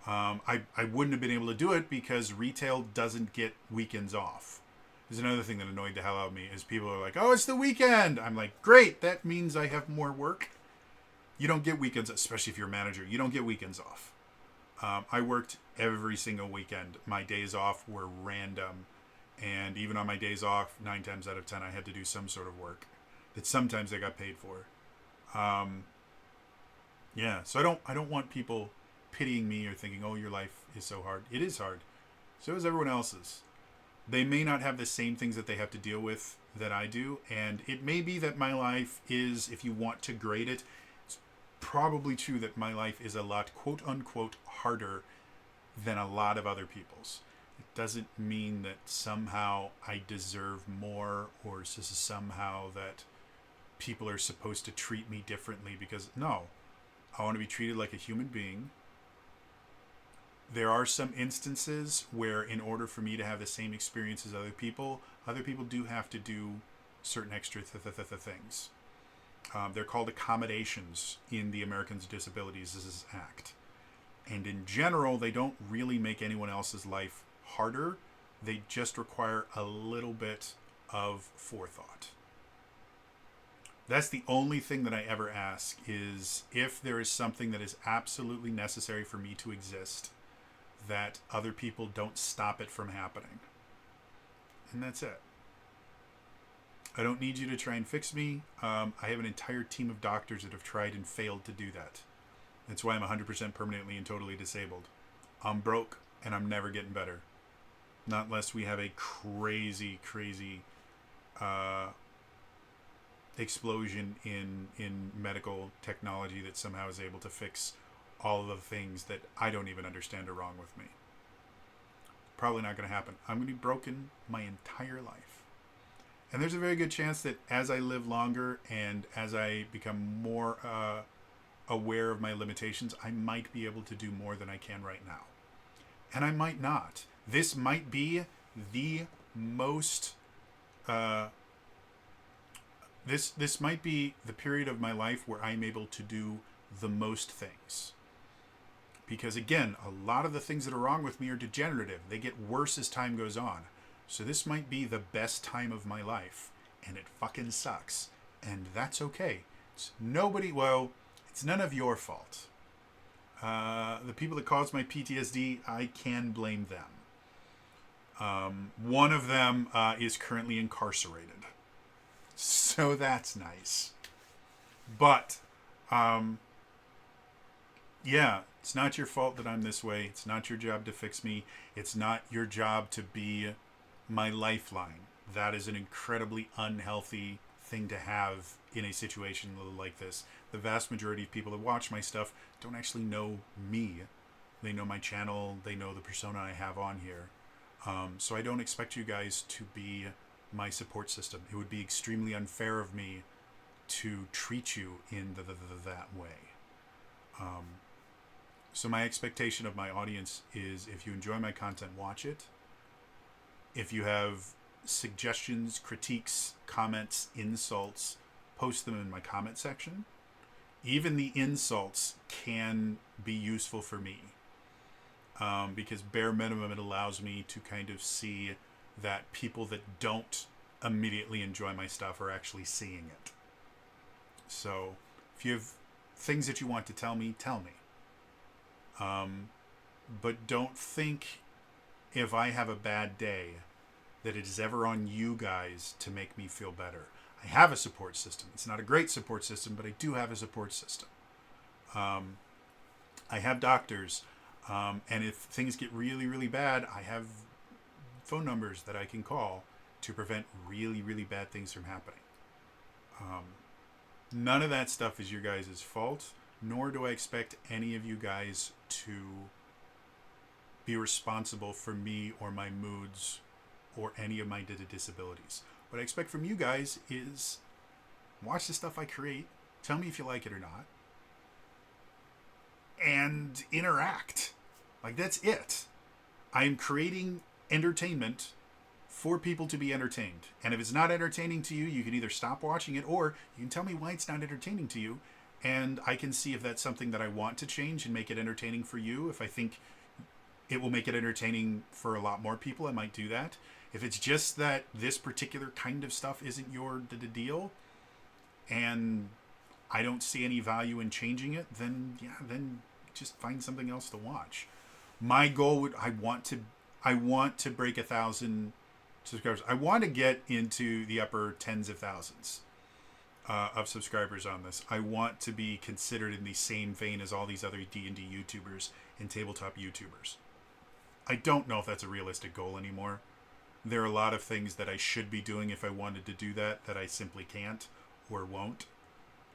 I wouldn't have been able to do it because retail doesn't get weekends off. There's another thing that annoyed the hell out of me is people are like, oh, it's the weekend. I'm like, great. That means I have more work. You don't get weekends, especially if you're a manager. You don't get weekends off. I worked every single weekend. My days off were random. And even on my days off, 9 times out of 10, I had to do some sort of work that sometimes I got paid for. Yeah, so I don't want people pitying me or thinking, oh, your life is so hard. It is hard. So is everyone else's. They may not have the same things that they have to deal with that I do. And it may be that my life is, if you want to grade it, it's probably true that my life is a lot, quote unquote, harder than a lot of other people's. It doesn't mean that somehow I deserve more, or somehow that people are supposed to treat me differently, because no, I want to be treated like a human being. There are some instances where in order for me to have the same experience as other people do have to do certain extra things. They're called accommodations in the Americans with Disabilities Act. And in general, they don't really make anyone else's life harder. They just require a little bit of forethought. That's the only thing that I ever ask, is if there is something that is absolutely necessary for me to exist, that other people don't stop it from happening. And that's it. I don't need you to try and fix me. I have an entire team of doctors that have tried and failed to do that. That's why I'm 100% permanently and totally disabled. I'm broke, and I'm never getting better. Not unless we have a crazy explosion in medical technology that somehow is able to fix all of the things that I don't even understand are wrong with me. Probably not going to happen. I'm going to be broken my entire life. And there's a very good chance that as I live longer and as I become more aware of my limitations, I might be able to do more than I can right now. And I might not. This might be the most... This might be the period of my life where I'm able to do the most things. Because again, a lot of the things that are wrong with me are degenerative. They get worse as time goes on. So this might be the best time of my life. And it fucking sucks. And that's okay. It's none of your fault. The people that caused my PTSD, I can blame them. One of them is currently incarcerated. So that's nice. But, yeah, it's not your fault that I'm this way. It's not your job to fix me. It's not your job to be my lifeline. That is an incredibly unhealthy thing to have in a situation like this. The vast majority of people that watch my stuff don't actually know me. They know my channel. They know the persona I have on here. So I don't expect you guys to be my support system. It would be extremely unfair of me to treat you in that way. So my expectation of my audience is, if you enjoy my content, watch it. If you have suggestions, critiques, comments, insults, post them in my comment section. Even the insults can be useful for me. Because bare minimum, it allows me to kind of see that people that don't immediately enjoy my stuff are actually seeing it. So if you have things that you want to tell me, tell me. But don't think if I have a bad day that it is ever on you guys to make me feel better. I have a support system. It's not a great support system, but I do have a support system. I have doctors, and if things get really, really bad, I have phone numbers that I can call to prevent really, really bad things from happening. None of that stuff is your guys' fault, nor do I expect any of you guys to be responsible for me or my moods or any of my disabilities. What I expect from you guys is watch the stuff I create, tell me if you like it or not, and interact. Like, that's it. I'm creating entertainment for people to be entertained. And if it's not entertaining to you, you can either stop watching it or you can tell me why it's not entertaining to you. And I can see if that's something that I want to change and make it entertaining for you. If I think it will make it entertaining for a lot more people, I might do that. If it's just that this particular kind of stuff isn't your deal and I don't see any value in changing it, then just find something else to watch. My goal would I want to break 1,000 subscribers. I want to get into the upper tens of thousands of subscribers on this. I want to be considered in the same vein as all these other D&D YouTubers and tabletop YouTubers. I don't know if that's a realistic goal anymore. There are a lot of things that I should be doing if I wanted to do that I simply can't or won't.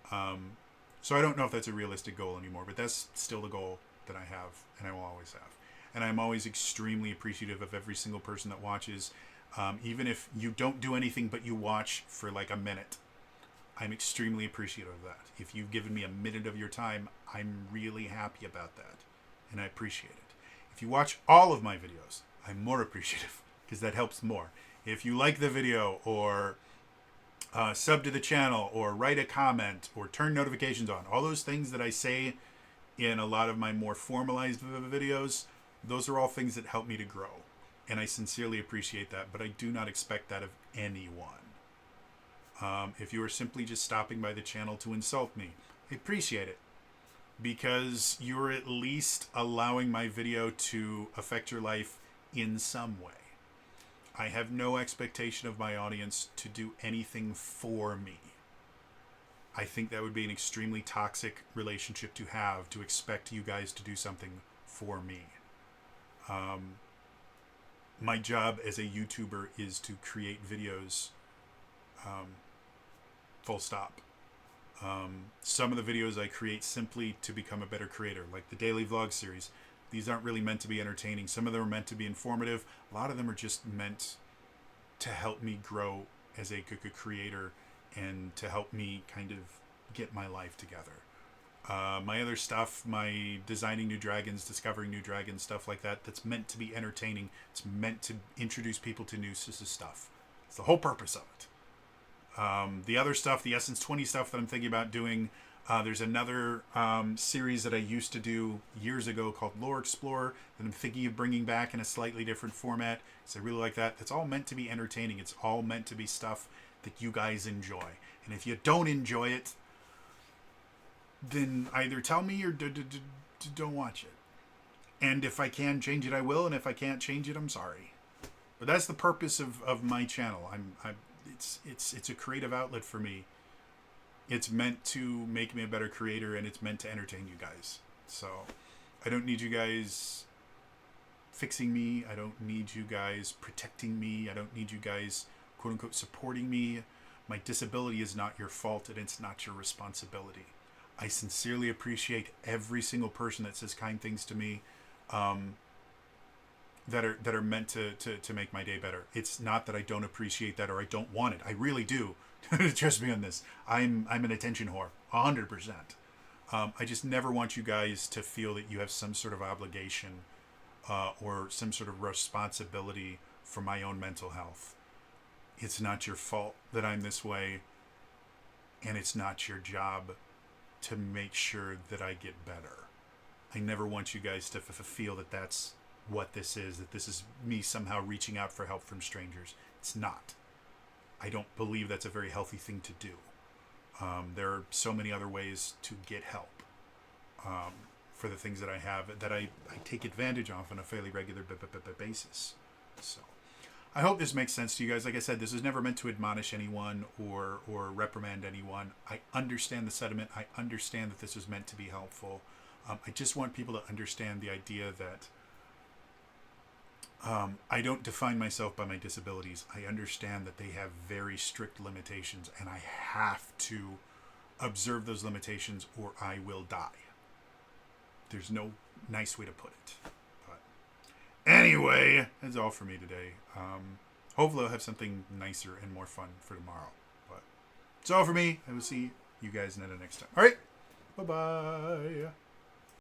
So I don't know if that's a realistic goal anymore, but that's still the goal that I have and I will always have. And I'm always extremely appreciative of every single person that watches. Even if you don't do anything but you watch for like a minute, I'm extremely appreciative of that. If you've given me a minute of your time, I'm really happy about that. And I appreciate it. If you watch all of my videos, I'm more appreciative because that helps more. If you like the video or sub to the channel or write a comment or turn notifications on, all those things that I say in a lot of my more formalized videos, those are all things that help me to grow. And I sincerely appreciate that, but I do not expect that of anyone. If you are simply just stopping by the channel to insult me, I appreciate it. Because you're at least allowing my video to affect your life in some way. I have no expectation of my audience to do anything for me. I think that would be an extremely toxic relationship to have, to expect you guys to do something for me. My job as a YouTuber is to create videos, full stop. Some of the videos I create simply to become a better creator, like the daily vlog series. These aren't really meant to be entertaining. Some of them are meant to be informative. A lot of them are just meant to help me grow as a creator and to help me kind of get my life together. My other stuff, my designing new dragons, discovering new dragons, stuff like that, that's meant to be entertaining. It's meant to introduce people to new stuff. It's the whole purpose of it. The other stuff, the Essence 20 stuff that I'm thinking about doing, there's another series that I used to do years ago called Lore Explorer that I'm thinking of bringing back in a slightly different format because I really like that. It's all meant to be entertaining. It's all meant to be stuff that you guys enjoy. And if you don't enjoy it, then either tell me or don't watch it. And if I can change it, I will. And if I can't change it, I'm sorry. But that's the purpose of my channel. It's a creative outlet for me. It's meant to make me a better creator, and it's meant to entertain you guys. So I don't need you guys fixing me. I don't need you guys protecting me. I don't need you guys, quote unquote, supporting me. My disability is not your fault, and it's not your responsibility. I sincerely appreciate every single person that says kind things to me, that are meant to make my day better. It's not that I don't appreciate that or I don't want it. I really do. Trust me on this. I'm an attention whore, 100%. I just never want you guys to feel that you have some sort of obligation or some sort of responsibility for my own mental health. It's not your fault that I'm this way, and it's not your job to make sure that I get better. I never want you guys to feel that that's what this is, that this is me somehow reaching out for help from strangers. It's not. I don't believe that's a very healthy thing to do. There are so many other ways to get help for the things that I have that I take advantage of on a fairly regular basis. So I hope this makes sense to you guys. Like I said, this is never meant to admonish anyone or reprimand anyone. I understand the sentiment. I understand that this is meant to be helpful. I just want people to understand the idea that I don't define myself by my disabilities. I understand that they have very strict limitations, and I have to observe those limitations or I will die. There's no nice way to put it. But anyway, that's all for me today. Hopefully I'll have something nicer and more fun for tomorrow. But it's all for me. I will see you guys next time. All right. Bye-bye.